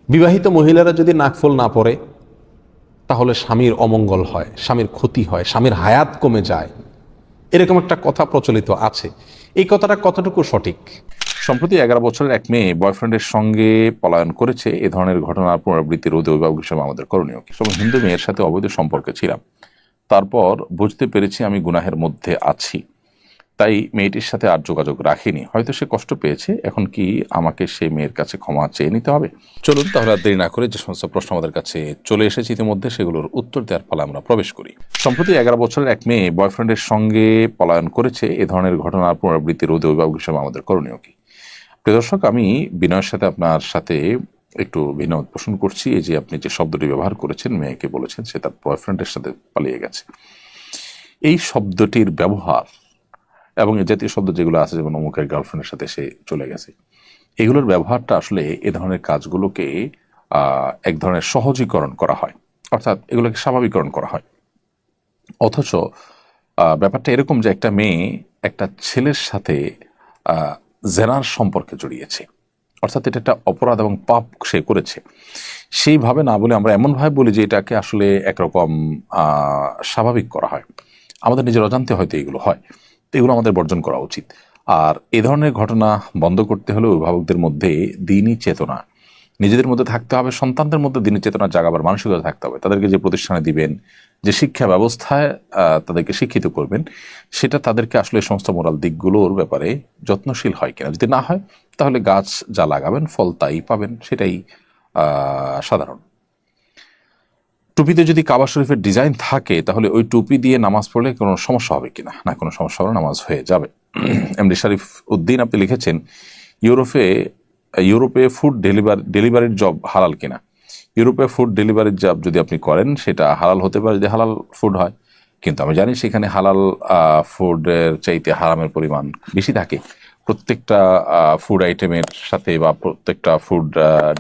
বিবাহিত মহিলারা যদি নাকফুল না পরে তাহলে স্বামীর অমঙ্গল হয়, স্বামীর ক্ষতি হয়, স্বামীর হায়াত কমে যায়, এরকম একটা কথা প্রচলিত আছে। এই কথাটা কতটুকু সঠিক? সম্প্রতি 11 বছরের এক মেয়ে বয়ফ্রেন্ডের সঙ্গে পলায়ন করেছে। এ ধরনের ঘটনার পুনরাবৃত্তি রোধে অভিভাবক হিসেবে আমাদের করণীয় কি? সব হিন্দু মেয়ের সাথে অবৈধ সম্পর্কে ছিলাম, তারপর বুঝতে পেরেছি আমি গুনাহের মধ্যে আছি, তাই মেয়েটির সাথে আর যোগাযোগ রাখিনি। হয়তো সে কষ্ট পেয়েছে, এখন কি আমাকে সেই মেয়ের কাছে ক্ষমা চেয়ে নিতে হবে? চলুন তাহলে আর দেরি না করে যে সমস্ত প্রশ্ন আমাদের কাছে চলে এসেছে ইতিমধ্যে সেগুলোর উত্তর দেওয়ার ফলে আমরা প্রবেশ করি। সম্প্রতি 11 বছরের এক মেয়ে বয়ফ্রেন্ডের সঙ্গে পলায়ন করেছে। এ ধরনের ঘটনার পুনরাবৃত্তি রোধে অভিভাবক হিসেবে আমাদের করণীয় কি? প্রিয় দর্শক, আমি বিনয়ের সাথে আপনার সাথে একটু ভিন্ন পোষণ করছি। এই যে আপনি যে শব্দটি ব্যবহার করেছেন, মেয়েকে বলেছেন সে তার বয়ফ্রেন্ডের সাথে পালিয়ে গেছে, এই শব্দটির ব্যবহার এবং এই জাতীয় শব্দ যেগুলো আছে, যেমন অমুকের গার্লফ্রেন্ডের সাথে সে চলে গেছে, এগুলোর ব্যবহারটা আসলে এ ধরনের কাজগুলোকে এক ধরনের সহজীকরণ করা হয়, অর্থাৎ এগুলোকে স্বাভাবিকরণ করা হয়। অথচ ব্যাপারটা এরকম যে একটা মেয়ে একটা ছেলের সাথে জেনার সম্পর্কে জড়িয়েছে, অর্থাৎ এটা একটা অপরাধ এবং পাপ সে করেছে। সেইভাবে না বলে আমরা এমনভাবে বলি যে এটাকে আসলে একরকম স্বাভাবিক করা হয়। আমাদের নিজের অজান্তে হয়তো এগুলো হয়, তো এগুলো আমাদের বর্জন করা উচিত। আর এ ধরনের ঘটনা বন্ধ করতে হলে অভিভাবকদের মধ্যে দিনই চেতনা নিজেদের মধ্যে থাকতে হবে, সন্তানদের মধ্যে দিনই চেতনা জাগাবার মানসিকতা থাকতে হবে। তাদেরকে যে প্রতিষ্ঠানে দিবেন, যে শিক্ষা ব্যবস্থায় তাদেরকে শিক্ষিত করবেন, সেটা তাদেরকে আসলে সমস্ত মোরাল দিকগুলোর ব্যাপারে যত্নশীল হয় কিনা। যদি না হয় তাহলে গাছ যা লাগাবেন ফল তাই পাবেন, সেটাই সাধারণ। টুপিতে যদি কাবা শরীফের ডিজাইন থাকে তাহলে ওই টুপি দিয়ে নামাজ পড়লে কোনো সমস্যা হবে কিনা? না, কোনো সমস্যা হবে না, নামাজ হয়ে যাবে। এমডি শরীফ উদ্দিন আপনি লিখেছেন, ইউরোপে ফুড ডেলিভারির জব হালাল কিনা? ইউরোপে ফুড ডেলিভারির জব যদি আপনি করেন সেটা হালাল হতে পারে যদি হালাল ফুড হয়, কিন্তু আমি জানি সেখানে হালাল ফুডের চাইতে হারামের পরিমাণ বেশি থাকে। প্রত্যেকটা ফুড আইটেমের সাথে বা প্রত্যেকটা ফুড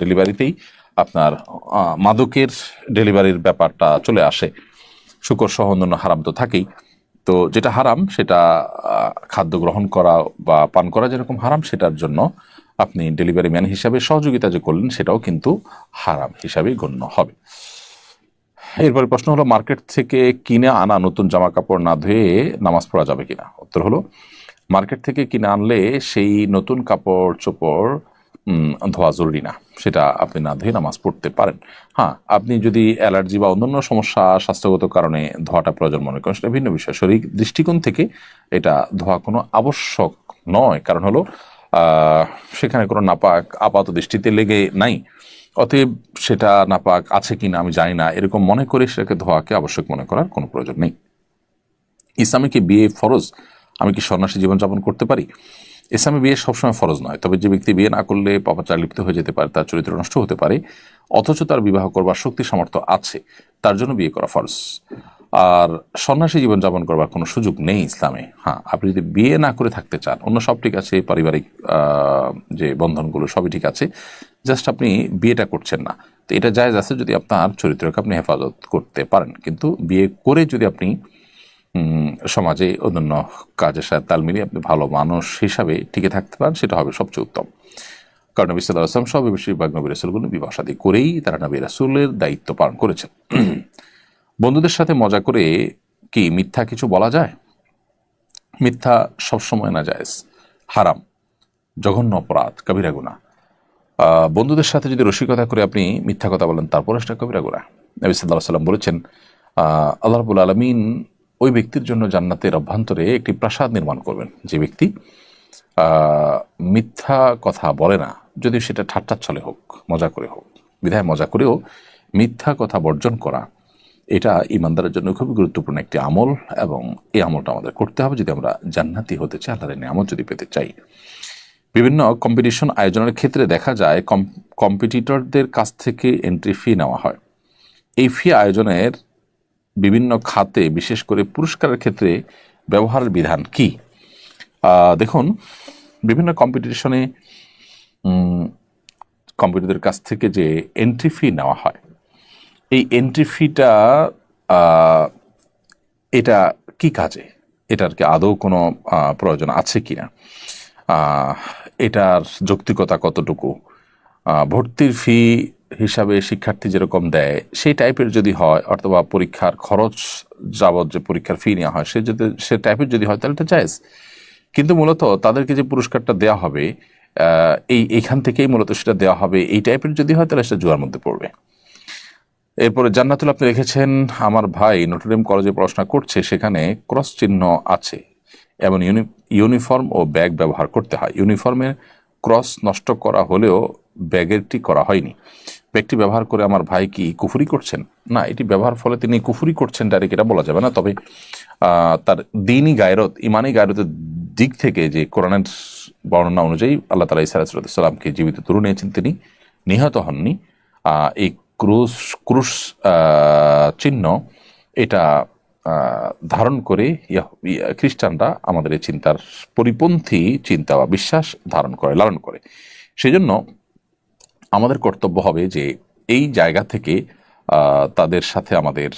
ডেলিভারিতেই আপনার মাদকের ডেলিভারির ব্যাপারটা চলে আসে। শুকর সহ অন্যান্য হারাম তো থাকেই। তো যেটা হারাম সেটা খাদ্য গ্রহণ করা বা পান করা যেরকম হারাম, সেটার জন্য আপনি ডেলিভারি ম্যান হিসাবে সহযোগিতা যে করলেন সেটাও কিন্তু হারাম হিসাবেই গণ্য হবে। এরপরে প্রশ্ন হলো, মার্কেট থেকে কিনে আনা নতুন জামা কাপড় না ধুয়ে নামাজ পড়া যাবে কিনা? উত্তর হলো, মার্কেট থেকে কিনে আনলে সেই নতুন কাপড় চোপড় ধোয়া জরুরি না, সেটা আপনি না ধুয়ে নামাজ পড়তে পারেন। হ্যাঁ, আপনি যদি অ্যালার্জি বা অন্যান্য সমস্যা স্বাস্থ্যগত কারণে ধোয়াটা প্রয়োজন মনে করেন, সেটা ভিন্ন বিষয়। শারীরিক দৃষ্টিকোণ থেকে এটা ধোয়া কোনো আবশ্যক নয়, কারণ হলো সেখানে কোনো নাপাক আপাত দৃষ্টিতে লেগে নাই। অতএব সেটা নাপাক আছে কিনা আমি জানি না, এরকম মনে করে সেটাকে ধোয়াকে আবশ্যক মনে করার কোনো প্রয়োজন নেই। ইসলামে কি বিয়ে ফরজ? আমি কি সন্ন্যাসী জীবনযাপন করতে পারি? ইসলামে বিয়ে সবসময় ফরজ নয়, তবে যে ব্যক্তি বিয়ে না করলে পাপাচার লিপ্ত হয়ে যেতে পারে, তার চরিত্র নষ্ট হতে পারে, অথচ তার বিবাহ করবার শক্তি সামর্থ্য আছে, তার জন্য বিয়ে করা ফরজ। আর সন্ন্যাসী জীবনযাপন করবার কোনো সুযোগ নেই ইসলামে। হ্যাঁ, আপনি যদি বিয়ে না করে থাকতে চান, অন্য সব ঠিক আছে, পারিবারিক যে বন্ধনগুলো সবই ঠিক আছে, জাস্ট আপনি বিয়েটা করছেন না, তো এটা জায়েজ আছে যদি আপনার চরিত্রকে আপনি হেফাজত করতে পারেন। কিন্তু বিয়ে করে যদি আপনি সমাজে অন্যান্য কাজের সাথে তাল মিলিয়ে আপনি ভালো মানুষ হিসাবে টিকে থাকতে পারেন, সেটা হবে সবচেয়ে উত্তম। কারণ নবী সাল্লাল্লাহু আলাইহি ওয়াসাল্লাম সব বেশিরভাগ নবী রাসূলগুলো বিবাহ শাদী করেই তারা নবী রাসূলের দায়িত্ব পালন করেছেন। বন্ধুদের সাথে মজা করে কি মিথ্যা কিছু বলা যায়? মিথ্যা সবসময় না জায়েজ, হারাম, জঘন্য অপরাধ, কবিরা গুনাহ। বন্ধুদের সাথে যদি রসিকতা করে আপনি মিথ্যা কথা বলেন, তারপরে সেটা কবিরা গুনাহ। নবী সাল্লাল্লাহু আলাইহি ওয়াসাল্লাম বলেছেন, আল্লাহ রাব্বুল আলামিন ওই ব্যক্তির জন্য জান্নাতের অভ্যন্তরে একটি প্রাসাদ নির্মাণ করবেন যে ব্যক্তি মিথ্যা কথা বলে না, যদি সেটা ঠাট্টার ছলে হোক, মজা করে হোক। বিধায় মজা করেও মিথ্যা কথা বর্জন করা, এটা ইমানদারের জন্য খুবই গুরুত্বপূর্ণ একটি আমল, এবং এই আমলটা আমাদের করতে হবে যদি আমরা জান্নাতি হতে চাই, আল্লাহর নিয়ামত যদি পেতে চাই। বিভিন্ন কম্পিটিশন আয়োজনের ক্ষেত্রে দেখা যায় কম্পিটিটরদের কাছ থেকে এন্ট্রি ফি নেওয়া হয়। এই ফি আয়োজনের বিভিন্ন খাতে, বিশেষ করে পুরস্কারের ক্ষেত্রে ব্যবহারের বিধান কি? দেখুন, বিভিন্ন কম্পিটিশনে কম্পিটিটরদের কাছ থেকে যে এন্ট্রি ফি নেওয়া হয়, এই এন্ট্রি ফিটা এটা কি কাজে, এটার কি আদৌ কোনো প্রয়োজন আছে কিনা, এটার যৌক্তিকতা কতটুকু, ভর্তির ফি হিসাবে শিক্ষার্থী যেরকম দেয় সেই টাইপের যদি হয়, অথবা পরীক্ষার খরচ যাবৎ যে পরীক্ষার ফি নেওয়া হয় সে টাইপের যদি হয় তাহলে এটা জায়েজ। কিন্তু মূলত তাদেরকে যে পুরস্কারটা দেওয়া হবে এইখান থেকেই মূলত সেটা দেওয়া হবে, এই টাইপের যদি হয় তাহলে সেটা জুয়ার মধ্যে পড়বে। এরপরে জান্নাতুল আপনি লিখেছেন, আমার ভাই নটরডেম কলেজে পড়াশোনা করছে, সেখানে ক্রস চিহ্ন আছে এবং ইউনিফর্ম ও ব্যাগ ব্যবহার করতে হয়। ইউনিফর্মের ক্রস নষ্ট করা হলেও ব্যাগেরটি করা হয়নি। ব্যাগটি ব্যবহার করে আমার ভাই কি কুফরি করছেন? না, এটি ব্যবহার ফলে তিনি কুফরি করছেন ডাইরেক্ট এটা বলা যাবে না, তবে তার দিনই গায়রত, ইমানি গায়রতের দিক থেকে যে কোরআনের বর্ণনা অনুযায়ী আল্লাহ তাআলা ঈসা আলাইহিস সালামকে জীবিত তুলে নিয়েছেন, তিনি নিহত হননি। এই ক্রুশ চিহ্ন এটা ধারণ করে খ্রিস্টানরা আমাদের এই চিন্তার পরিপন্থী চিন্তা বা বিশ্বাস ধারণ করে, লালন করে। সেই জন্য আমাদের কর্তব্য হবে যে এই জায়গা থেকে তাদের সাথে আমাদের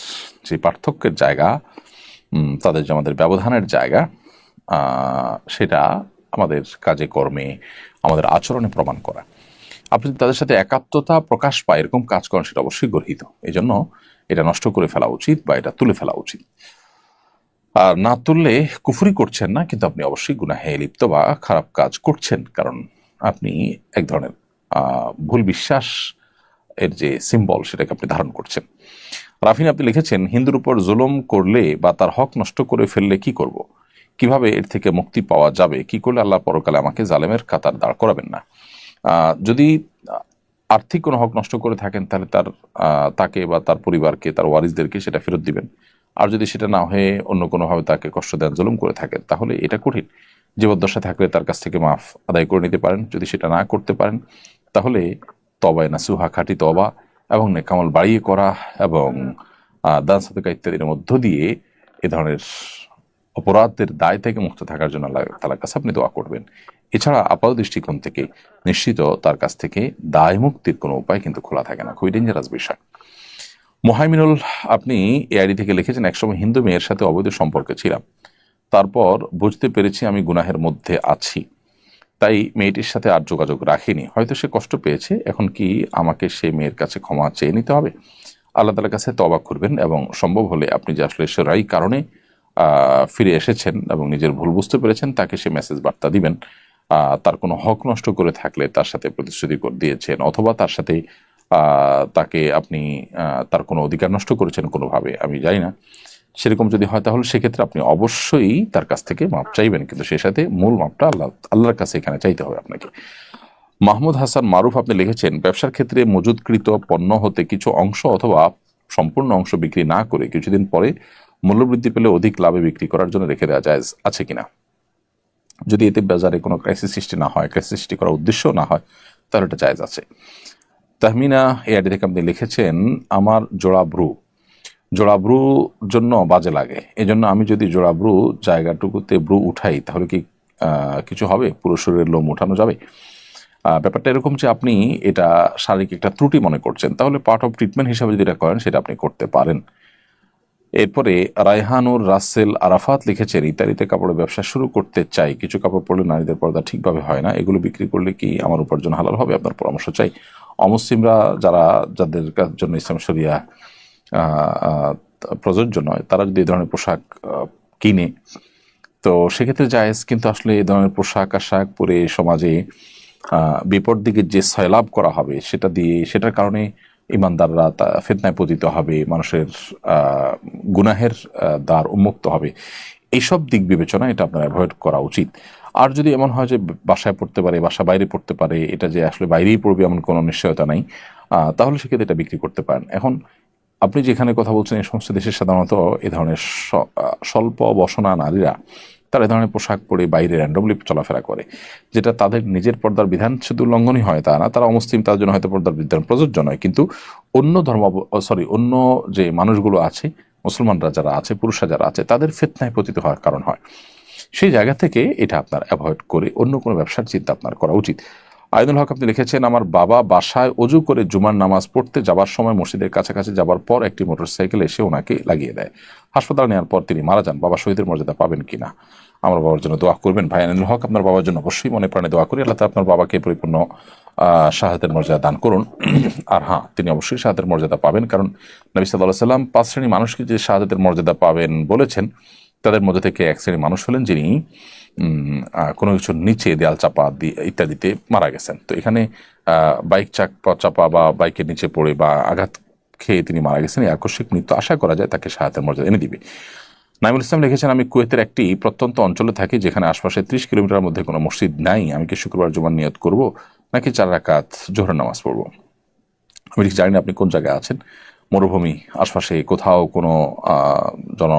যে পার্থক্যের জায়গা, তাদের যে আমাদের ব্যবধানের জায়গা, সেটা আমাদের কাজে কর্মে, আমাদের আচরণে প্রমাণ করা। আপনি তাদের সাথে একাত্মতা প্রকাশ পায় এরকম কাজ করেন, সেটা অবশ্যই গর্হিত। এই জন্য এটা নষ্ট করে ফেলা উচিত বা এটা তুলে ফেলা উচিত। আর না তুললে কুফরি করছেন না, কিন্তু আপনি অবশ্যই গুনাহে লিপ্ত বা খারাপ কাজ করছেন, কারণ আপনি এক ধরনের ভুল বিশ্বাস এর যে সিম্বল সেটাকে আপনি ধারণ করছেন। রাফিন আপনি লিখেছেন, হিন্দুর উপর জুলুম করলে বা তার হক নষ্ট করে ফেললে কি করব, কিভাবে এর থেকে মুক্তি পাওয়া যাবে, কি করলে আল্লাহ পরকালে আমাকে জালেমের কাতার দাঁড় করাবেন না? যদি আর্থিক কোনো হক নষ্ট করে থাকেন তাহলে তাকে বা তার পরিবারকে, তার ওয়ারিসদেরকে সেটা ফেরত দিবেন। আর যদি সেটা না হয়ে অন্য কোনোভাবে তাকে কষ্ট দেন, জুলুম করে থাকেন, তাহলে এটা কঠিন। জীবদ্দশা থাকলে তার কাছ থেকে মাফ আদায় করে নিতে পারেন। যদি সেটা না করতে পারেন তাহলে তবায় নাসুহা, খাঁটি তওবা এবং নেকামল বাড়িয়ে করা এবং দান সাদকা ইত্যাদির মধ্য দিয়ে এ ধরনের অপরাধের দায় থেকে মুক্ত থাকার জন্য আল্লাহ তাআলার কাছে আপনি দোয়া করবেন। এছাড়া আপাত দৃষ্টিকোণ থেকে নিশ্চিত তার কাছ থেকে দায় মুক্তির কোনো উপায় কিন্তু খোলা থাকে না, খুবই ডেঞ্জারাস বিষয়। মোহাইমিনুল আপনি এআইডি থেকে লিখেছেন, একসময় হিন্দু মেয়ের সাথে অবৈধ সম্পর্কে ছিলাম, তারপর বুঝতে পেরেছি আমি গুনাহের মধ্যে আছি, তাই মেয়েটির সাথে আর যোগাযোগ রাখিনি। হয়তো সে কষ্ট পেয়েছে, এখন কি আমাকে সেই মেয়ের কাছে ক্ষমা চেয়ে নিতে হবে? আল্লাহ তাআলার কাছে তওবা করবেন এবং সম্ভব হলে আপনি যে আসলে সেরাই কারণে ফিরে এসেছেন এবং নিজের ভুল বুঝতে পেরেছেন, তাকে সে মেসেজ বার্তা দিবেন। তার কোনো হক নষ্ট করে থাকলে তার সাথে প্রতিশ্রুতি দিয়েছেন, অথবা তার সাথে তাকে আপনি তার কোনো অধিকার নষ্ট করেছেন কোনোভাবে, আমি জানি না, সেরকম যদি হয় তাহলে সেক্ষেত্রে আপনি অবশ্যই তার কাছ থেকে মাপ চাইবেন, কিন্তু সেই সাথে মূল মাপটা আল্লাহর কাছে এখানে চাইতে হবে আপনাকে। মাহমুদ হাসান মারুফ আপনি লিখেছেন, ব্যবসার ক্ষেত্রে মজুদকৃত পণ্য হতে কিছু অংশ অথবা সম্পূর্ণ অংশ বিক্রি না করে কিছুদিন পরে মূল্যবৃদ্ধি পেলে অধিক লাভে বিক্রি করার জন্য রেখে দেওয়া জায়েজ আছে কিনা? যদি এতে বাজারে কোনো ক্রাইসিস সৃষ্টি না হয়, ক্রাইসিস সৃষ্টি করার উদ্দেশ্য না হয়, তাহলে এটা জায়েজ আছে। তাহমিনা এই আইডি থেকে আপনি লিখেছেন, আমার জোড়া ব্রু জন্য বাজে লাগে, এজন্য আমি যদি জোড়া ব্রু জায়গাটুকুতে ব্রু উঠাই তাহলে কি কিছু হবে? পুরো শরীরের লোম উঠানো যাবে? ব্যাপারটা এরকম যে আপনি এটা শারীরিক একটা ত্রুটি মনে করছেন, তাহলে পার্ট অফ ট্রিটমেন্ট হিসাবে যদি এটা করেন সেটা আপনি করতে পারেন। এরপরে রায়হানুর রাসেল আরাফাত লিখেছেন, ইতালিতে কাপড়ের ব্যবসা শুরু করতে চাই, কিছু কাপড় পরলে নারীদের পর্দা ঠিকভাবে হয় না, এগুলো বিক্রি করলে কি আমার উপার্জন হালাল হবে? আপনার পরামর্শ চাই। অমুসলিমরা যাদের জন্য ইসলাম শরিয়া প্রযোজ্য নয়, তারা যদি এই ধরনের পোশাক কিনে তো সেক্ষেত্রে জায়েজ, কিন্তু আসলে এই ধরনের পোশাক আশাক পরে সমাজে বিপদ দিকে যে সয়লাভ করা হবে সেটার কারণে ইমানদাররা ফিতনায় পতিত হবে, মানুষের গুনাহের দ্বার উন্মুক্ত হবে। এইসব দিক বিবেচনা এটা আপনার অ্যাভয়েড করা উচিত। আর যদি এমন হয় যে বাসায় পড়তে পারে, বাসা বাইরে পড়তে পারে, এটা যে আসলে বাইরেই পড়বে এমন কোনো নিশ্চয়তা নাই, তাহলে সেক্ষেত্রে এটা বিক্রি করতে পারেন। এখন আপনি যেখানে কথা বলছেন এই সমস্ত দেশে সাধারণত এ ধরনের স্বল্প বসনা নারীরা তারা এ ধরনের পোশাক পরে বাইরে র্যান্ডমলি চলাফেরা করে, যেটা তাদের নিজের পর্দার বিধান শুধু লঙ্ঘনই হয় তা না, তারা অমুসলিম, তার জন্য হয়তো পর্দার বিধান প্রযোজ্য নয়, কিন্তু অন্য যে মানুষগুলো আছে, মুসলমানরা যারা আছে, পুরুষরা যারা আছে, তাদের ফিতনায় পতিত হওয়ার কারণ হয়। সেই জায়গা থেকে এটা আপনার অ্যাভয়েড করে অন্য কোনো ব্যবসার চিন্তা আপনার করা উচিত। আইনুল হক আপনি লিখেছেন, আমার বাবা বাসায় অজু করে জুমার নামাজ পড়তে যাবার সময় মসজিদের কাছাকাছি যাবার পর একটি মোটরসাইকেল এসে ওনাকে লাগিয়ে দেয়, হাসপাতালে নেওয়ার পর তিনি মারা যান, বাবা শহীদের মর্যাদা পাবেন কিনা? আমার বাবার জন্য দোয়া করবেন। ভাই আইনুল হক, আপনার বাবার জন্য অবশ্যই মনে প্রাণে দোয়া করি, আল্লাহ আপনার বাবাকে পরিপূর্ণ শাহাদাতের মর্যাদা দান করুন। আর হ্যাঁ, তিনি অবশ্যই শাহাদাতের মর্যাদা পাবেন, কারণ নবী সাল্লাল্লাহু আলাইহি ওয়াসাল্লাম 5 শ্রেণী মানুষকে যে শাহাদাতের মর্যাদা পাবেন বলেছেন, তাদের মধ্যে থেকে এক শ্রেণী মানুষ হলেন যিনি কোনো কিছুর নিচে দেয়াল চাপা দিয়ে ইত্যাদিতে মারা গেছেন। তো এখানে বাইক চাপা বা বাইকের নিচে পড়ে বা আঘাত খেয়ে তিনি মারা গেছেন, এই আকস্মিক মৃত্যু আশা করা যায় তাকে শাহাদাতের মর্যাদা এনে দিবে। নাইমুল ইসলাম লিখেছেন, আমি কুয়েতের একটি প্রত্যন্ত অঞ্চলে থাকি যেখানে আশপাশে 30 কিলোমিটার মধ্যে কোনো মসজিদ নাই। আমি কি শুক্রবার জুমার নিয়ত করব নাকি 4 রাকাত জোহরের নামাজ পড়ব? আমি ঠিক জানি না আপনি কোন জায়গায় আছেন। মরুভূমি, আশপাশে কোথাও কোনো জন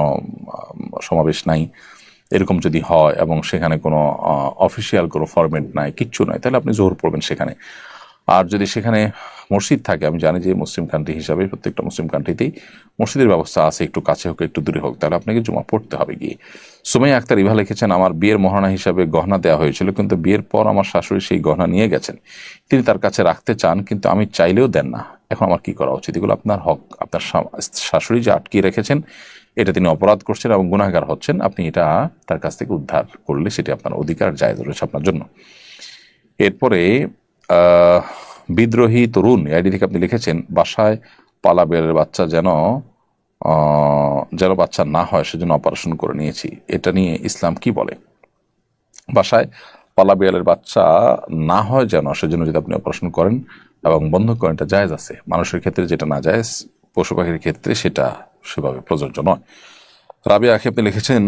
সমাবেশ নাই, এরকম যদি হয় এবং সেখানে কোনো অফিসিয়াল কোনো ফরম্যাট নাই, কিচ্ছু নাই, তাহলে আপনি জোহর পড়বেন সেখানে। আর যদি সেখানে মসজিদ থাকে, আমি জানি যে মুসলিম কান্ট্রি হিসাবে প্রত্যেকটা মুসলিম কান্ট্রিতেই মসজিদের ব্যবস্থা আছে, একটু কাছে হোক একটু দূরে হোক, তাহলে আপনাকে জুমা পড়তে হবে গিয়ে। সুমাইয়া আক্তার ইভা লিখেছেন, আমার বিয়ের মহারণা হিসাবে গহনা দেওয়া হয়েছিল, কিন্তু বিয়ের পর আমার শাশুড়ি সেই গহনা নিয়ে গেছেন। তিনি তার কাছে রাখতে চান, কিন্তু আমি চাইলেও দেন না। এখন আমার কি করা উচিত? এগুলো আপনার হক। আপনার শাশুড়ি যে আটকিয়ে রেখেছেন, এটা তিনি অপরাধ করছেন এবং গুনাহগার হচ্ছেন। আপনি এটা তার কাছ থেকে উদ্ধার করলে সেটি আপনার অধিকার, জায়েজ রয়েছে আপনার জন্য। এরপরে বিদ্রোহী তরুণ আইডি থেকে আপনি লিখেছেন, বাসায় পালা বেড়ের বাচ্চা যেন বাচ্চা না হয় সেজন্য অপারেশন করে নিয়েছি। এটা নিয়ে ইসলাম কি বলে? বাসায় পালা বিড়ালের বাচ্চা না হয় যেন সেজন্য যদি আপনি অপারেশন করেন এবং বন্ধ করেন, এটা জায়েজ আছে। মানুষের ক্ষেত্রে যেটা না জায়েজ, পশু পাখির ক্ষেত্রে সেটা সেভাবে প্রযোজ্য নয়। রাবিয়া আখি আপনি লিখেছেন,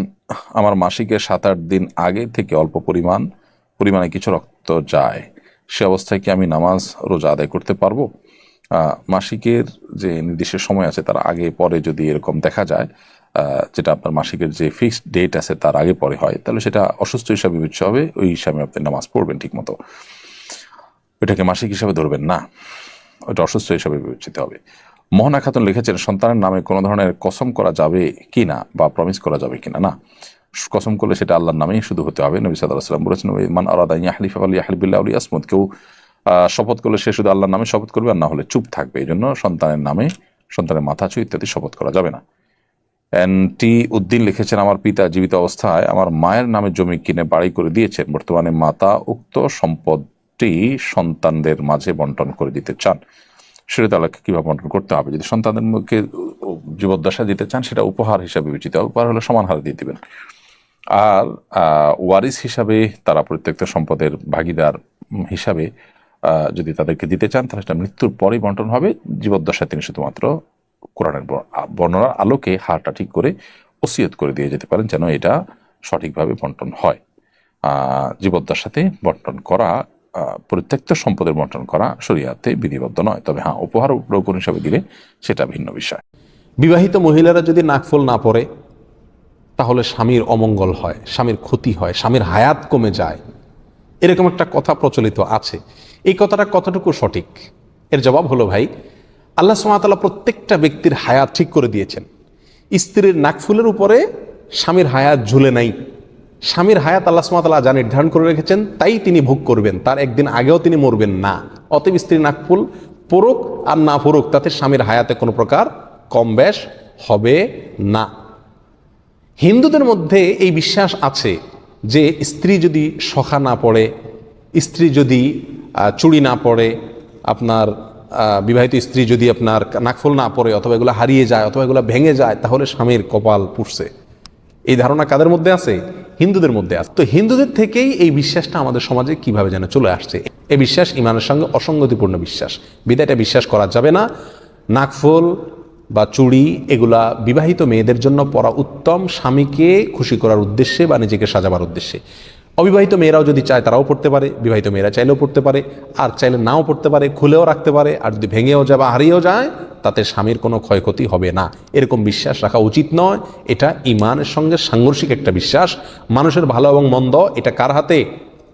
আমার মাসিকের 7-8 দিন আগে থেকে অল্প পরিমাণে কিছু রক্ত যায়, সে অবস্থায় কি আমি নামাজ রোজা আদায় করতে পারবো? মাসিকের যে নির্দিষ্ট সময় আছে তার আগে পরে যদি এরকম দেখা যায়, যেটা আপনার মাসিকের যে ফিক্সড ডেট আছে তার আগে পরে হয়, তাহলে সেটা অসুস্থ হিসাবে বিবেচ্য হবে। ওই হিসাবে আপনি নামাজ পড়বেন ঠিক মতো, ওইটাকে মাসিক হিসাবে ধরবেন না, ওইটা অসুস্থ হিসাবে বিবেচিত হবে। মোহনা খাতুন লিখেছেন, সন্তানের নামে কোনো ধরনের কসম করা যাবে কি না বা প্রমিস করা যাবে কিনা? না, কসম করলে সেটা আল্লাহর নামেই শুধু হতে হবে। নবী সাল্লাল্লাহু আলাইহি ওয়াসাল্লাম বলেছেন, মান আরাদা আন ইয়াহলিফা ফালইয়াহলিফ বিল্লাহি আও লিয়াসমুত। কেউ শপথ করলে সে শুধু আল্লাহর নামে শপথ করবে, আর না হলে চুপ থাকবে। এই জন্য সন্তানের নামে, সন্তানের মাথা ছুঁয়ে ইত্যাদি শপথ করা যাবে না। এনটি উদ্দিন লিখেছেন, আমার পিতা জীবিত অবস্থায় আমার মায়ের নামে জমি কিনে বাড়ি করে দিয়েছেন। বর্তমানে মাতা উক্ত সম্পদটি সন্তানদের মাঝে বন্টন করে দিতে চান। সেটা তাহলে কিভাবে বন্টন করতে হবে? যদি সন্তানদের মুখে জীবদ্দশা দিতে চান, সেটা উপহার হিসাবে বিবেচিত হবে। উপহার হলে সমান হারে দিয়ে দিবেন। আর ওয়ারিস হিসাবে তারা প্রত্যেকটা সম্পদের ভাগিদার হিসাবে যদি তাদেরকে দিতে চান, তাহলে সেটা মৃত্যুর পরেই বন্টন হবে। জীবদ্দশায় তিনি শুধুমাত্র কোরআনের বর্ণনার আলোকে হারটা ঠিক করে ওসিয়ত করে দিয়ে যেতে পারেন, যেন এটা সঠিকভাবে বন্টন হয়। জীবদ্দশাতে বন্টন করা, প্রত্যেকটা সম্পদের বন্টন করা শরীয়তে বিধিবদ্ধ নয়। তবে হ্যাঁ, উপহার উপঢৌকন হিসাবে দিলে সেটা ভিন্ন বিষয়। বিবাহিত মহিলারা যদি নাকফুল না পরে, তাহলে স্বামীর অমঙ্গল হয়, স্বামীর ক্ষতি হয়, স্বামীর হায়াত কমে যায়, এরকম একটা কথা প্রচলিত আছে। এই কথাটা কতটুকু সঠিক? এর জবাব হলো, ভাই, আল্লাহ সুবহানাহু ওয়া তাআলা প্রত্যেকটা ব্যক্তির হায়াত ঠিক করে দিয়েছেন। স্ত্রীর নাকফুলের উপরে স্বামীর হায়াত ঝুলে নাই। স্বামীর হায়াত আল্লাহ সুবহানাহু ওয়া তাআলা যা নির্ধারণ করে রেখেছেন তাই তিনি ভোগ করবেন, তার একদিন আগেও তিনি মরবেন না। অতএব স্ত্রীর নাকফুল পড়ুক আর না পড়ুক, তাতে স্বামীর হায়াতে কোনো প্রকার কম বেশ হবে না। হিন্দুদের মধ্যে এই বিশ্বাস আছে যে স্ত্রী যদি শখা না পড়ে, স্ত্রী যদি চুড়ি না পড়ে, আপনার বিবাহিত স্ত্রী যদি আপনার নাকফুল না পড়ে, অথবা এগুলো হারিয়ে যায়, অথবা এগুলো ভেঙে যায়, তাহলে স্বামীর কপাল পুড়ছে। এই ধারণা কাদের মধ্যে আছে? হিন্দুদের মধ্যে আছে। তো হিন্দুদের থেকেই এই বিশ্বাসটা আমাদের সমাজে কিভাবে যেন চলে আসছে। এই বিশ্বাস ইমানের সঙ্গে অসঙ্গতিপূর্ণ বিশ্বাস, বিধায় এটা বিশ্বাস করা যাবে না। নাকফুল বা চুড়ি এগুলা বিবাহিত মেয়েদের জন্য পরা উত্তম, স্বামীকে খুশি করার উদ্দেশ্যে বা নিজেকে সাজাবার উদ্দেশ্যে। অবিবাহিত মেয়েরাও যদি চায় তারাও পড়তে পারে, বিবাহিত মেয়েরা চাইলেও পড়তে পারে, আর চাইলে নাও পড়তে পারে, খুলেও রাখতে পারে। আর যদি ভেঙেও যায় বা হারিয়েও যায়, তাতে স্বামীর কোনো ক্ষয়ক্ষতি হবে না, এরকম বিশ্বাস রাখা উচিত নয়। এটা ইমানের সঙ্গে সাংঘর্ষিক একটা বিশ্বাস। মানুষের ভালো এবং মন্দ এটা কার হাতে?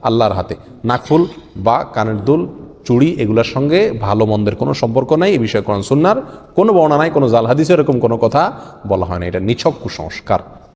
আল্লাহর হাতে। নাকফুল বা কানের দুল, চুড়ি এগুলোর সঙ্গে ভালো মন্দের কোনো সম্পর্ক নাই। এই বিষয়ে কোরআন সুন্নাহর কোনো বর্ণনা নাই, কোনো জাল হাদিসে এরকম কোনো কথা বলা হয় না। এটা নিছক কুসংস্কার।